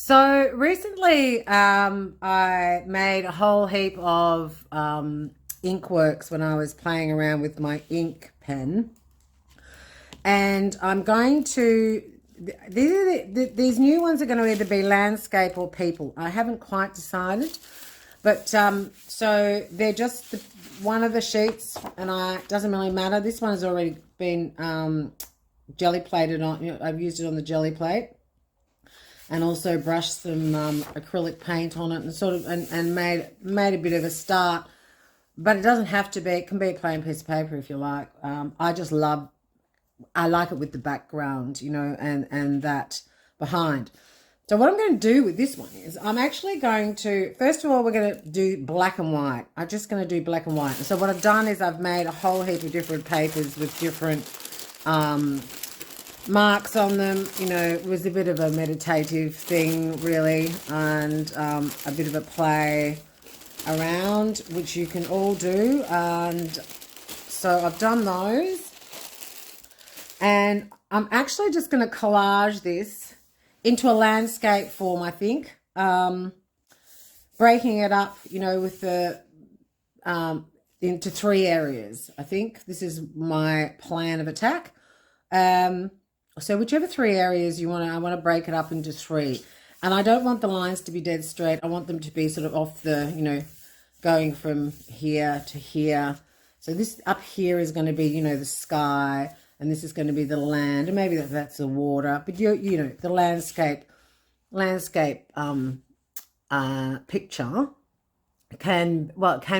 So recently, I made a whole heap of ink works when I was playing around with my ink pen, and I'm going to. These new ones are going to either be landscape or people. I haven't quite decided, but so they're just one of the sheets, and it doesn't really matter. This one has already been jelly plated on. I've used it on the jelly plate and also brushed some acrylic paint on it and and made a bit of a start. But it doesn't have to be. It can be a plain piece of paper if you like. I like it with the background, and that behind. So what I'm going to do with this one is I'm actually going to, first of all, we're going to do black and white. I'm just going to do black and white. And so what I've done is I've made a whole heap of different papers with different marks on them. It was a bit of a meditative thing, really, and a bit of a play around, which you can all do. And so I've done those. And I'm actually just going to collage this into a landscape form, I think. Breaking it up, with the into three areas. I think this is my plan of attack. So whichever three areas I want to break it up into three. And I don't want the lines to be dead straight. I want them to be sort of off the, going from here to here. So this up here is going to be, the sky, and this is going to be the land, and maybe that's the water. But the landscape picture it can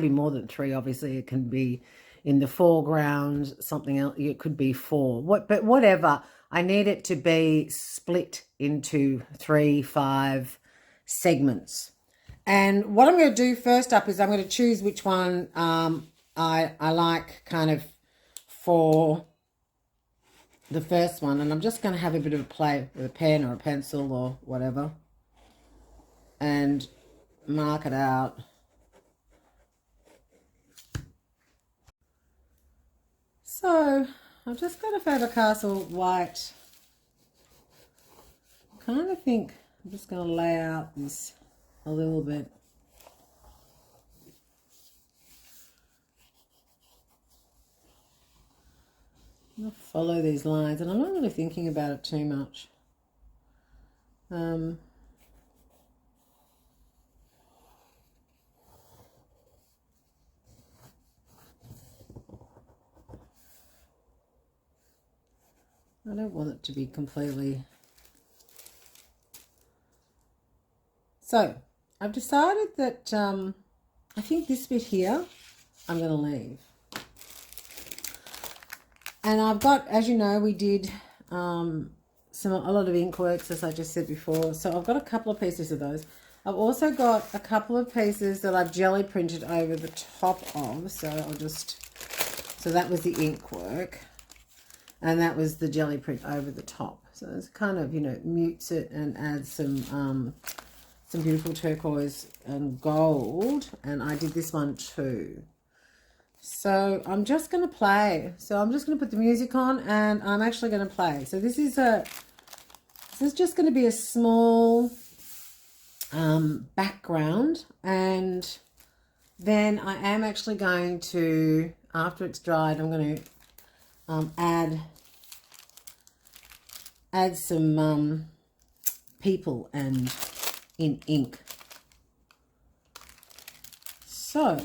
be more than three. Obviously, it can be in the foreground, something else. It could be four. But whatever. I need it to be split into 3, 5 segments. And what I'm going to do first up is I'm going to choose which one I like kind of for the first one. And I'm just going to have a bit of a play with a pen or a pencil or whatever and mark it out. So I've just got a Faber-Castell white. I kind of think I'm just going to lay out this a little bit. I'll follow these lines, and I'm not really thinking about it too much. I don't want it to be completely... So, I've decided that I think this bit here I'm going to leave. And I've got, as you know, we did a lot of ink works, as I just said before. So I've got a couple of pieces of those. I've also got a couple of pieces that I've jelly printed over the top of. So so that was the ink work. And that was the jelly print over the top. So it's kind of, mutes it and adds some beautiful turquoise and gold. And I did this one too. So I'm just going to play. So I'm just going to put the music on and I'm actually going to play. So this is just going to be a small background. And then I am actually going to, after it's dried, I'm going to add some people and in ink. So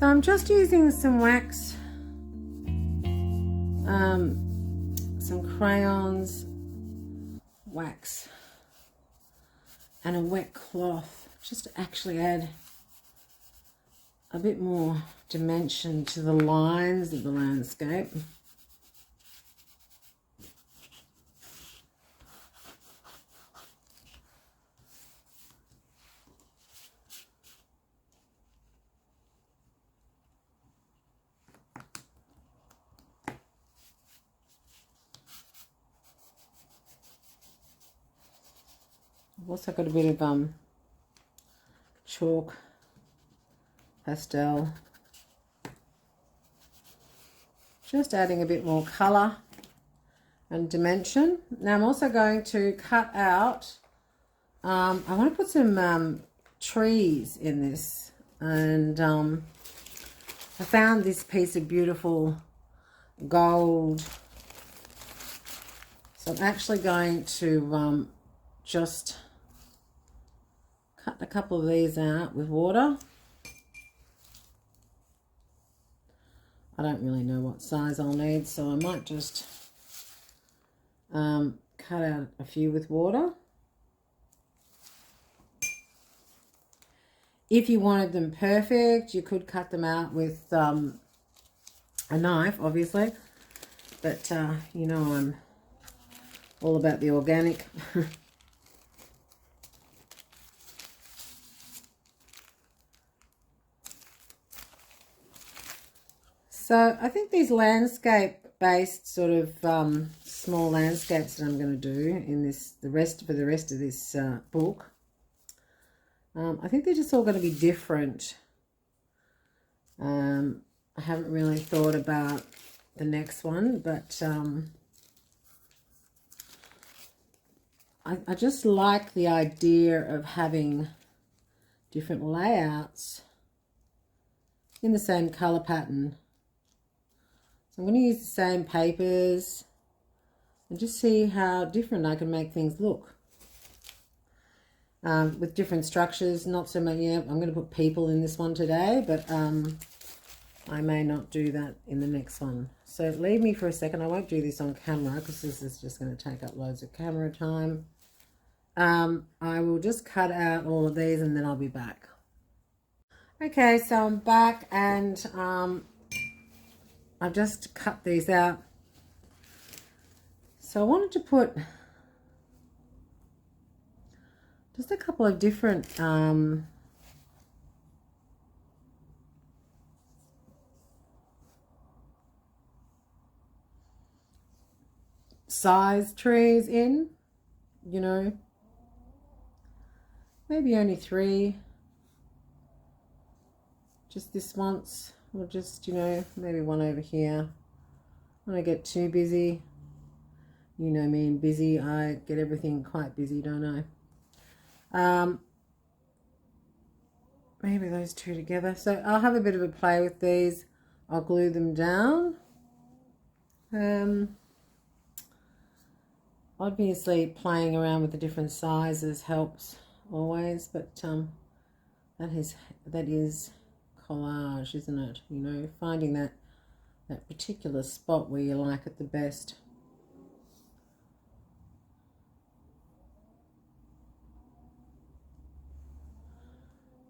So I'm just using some wax, some crayons, wax, and a wet cloth, just to actually add a bit more dimension to the lines of the landscape. I've also got a bit of chalk, pastel, just adding a bit more colour and dimension. Now I'm also going to cut out, I want to put some trees in this, and I found this piece of beautiful gold, so I'm actually going to just cut a couple of these out with water. I don't really know what size I'll need, so I might just cut out a few with water. If you wanted them perfect, you could cut them out with a knife, obviously, but you know, I'm all about the organic. So I think these landscape-based sort of small landscapes that I'm going to do in this, for the rest of this book, I think they're just all going to be different. I haven't really thought about the next one, but I just like the idea of having different layouts in the same colour pattern. So I'm going to use the same papers and just see how different I can make things look. With different structures, not so much, yeah, I'm going to put people in this one today, but I may not do that in the next one. So leave me for a second. I won't do this on camera because this is just going to take up loads of camera time. I will just cut out all of these and then I'll be back. Okay, so I'm back, and I've just cut these out. So I wanted to put just a couple of different size trees in, you know, maybe only 3, just this once, or just, you know, maybe one over here. When I get too busy, you know me and busy, I get everything quite busy, don't I? Maybe those 2 together. So I'll have a bit of a play with these. I'll glue them down. Obviously playing around with the different sizes helps always, but that is collage, isn't it? You know, finding that particular spot where you like it the best.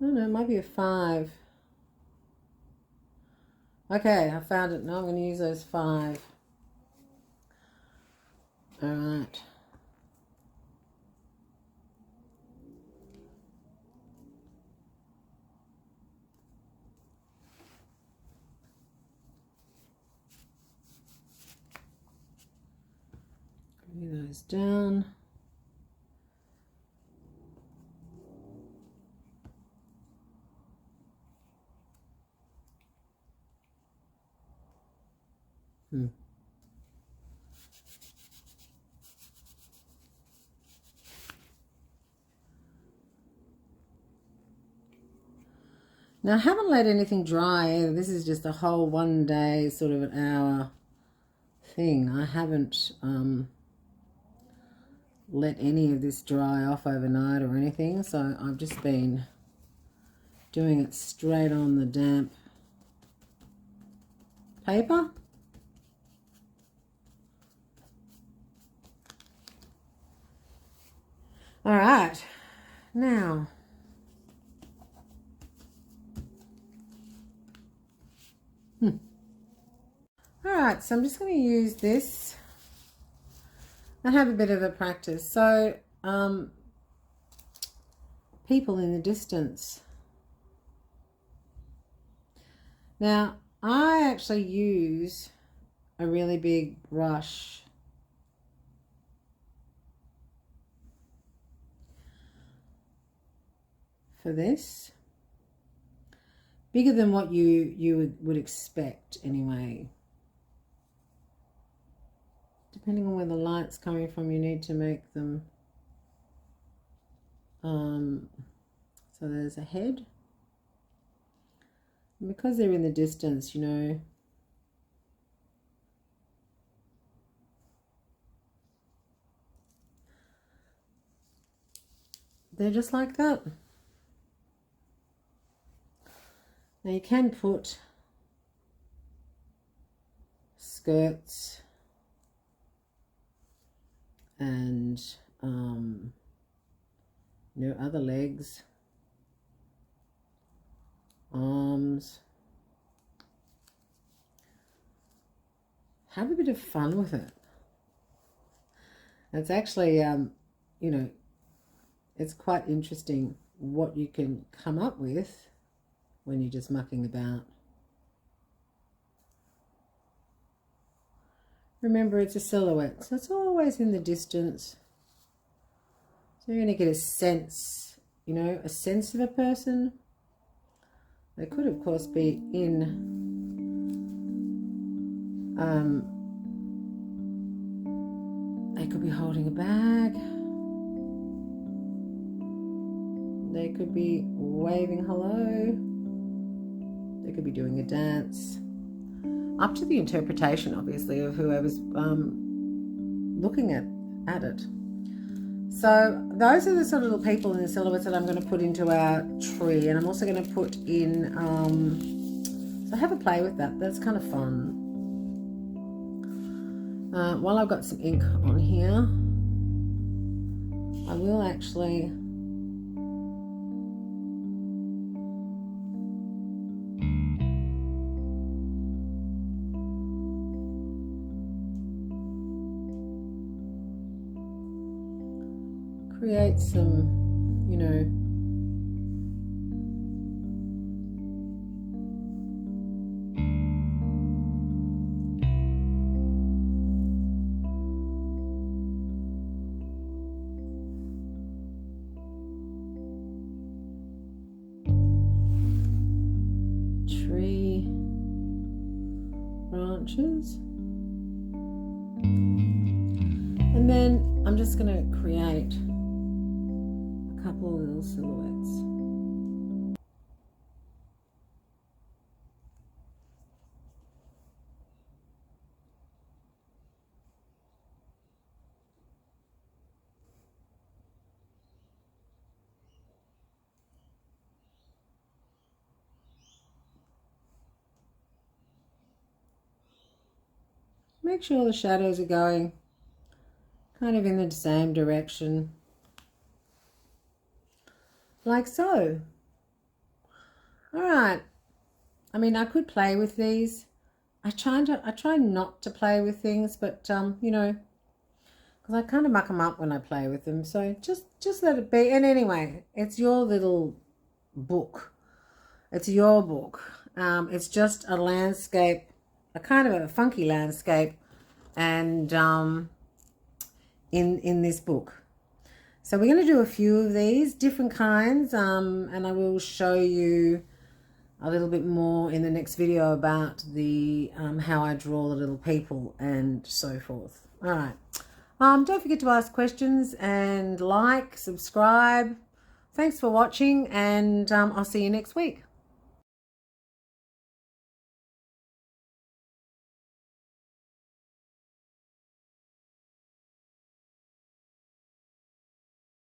I don't know, maybe a 5. Okay, I found it. Now I'm going to use those 5. All right. Glue those down. Now I haven't let anything dry either. This is just a whole 1 day, sort of an hour thing. I haven't let any of this dry off overnight or anything, so I've just been doing it straight on the damp paper. All right, now all right, so I'm just going to use this and have a bit of a practice. So people in the distance. Now I actually use a really big brush for this, bigger than what you would expect anyway. Depending on where the light's coming from, you need to make them so there's a head, and because they're in the distance, you know, they're just like that. Now you can put skirts and you know, other legs, arms. Have a bit of fun with it. It's actually you know, it's quite interesting what you can come up with when you're just mucking about. Remember, it's a silhouette, so it's always in the distance. So you're going to get a sense, you know, a sense of a person. They could, of course, be in they could be holding a bag. They could be waving hello. They could be doing a dance. Up to the interpretation, obviously, of whoever's looking at it. So those are the sort of little people in the silhouettes that I'm going to put into our tree, and I'm also going to put in. So have a play with that. That's kind of fun. While I've got some ink on here, I will actually create some, you know, tree branches. And then I'm just going to create a couple of little silhouettes. Make sure the shadows are going kind of in the same direction, like so. All right. I mean, I could play with these. I try not to play with things, but you know, because I kind of muck them up when I play with them. So just let it be. And anyway, it's your little book. It's your book. It's just a landscape, a kind of a funky landscape, and in this book. So we're going to do a few of these different kinds, and I will show you a little bit more in the next video about the how I draw the little people and so forth. All right. Don't forget to ask questions and like, subscribe. Thanks for watching, and I'll see you next week.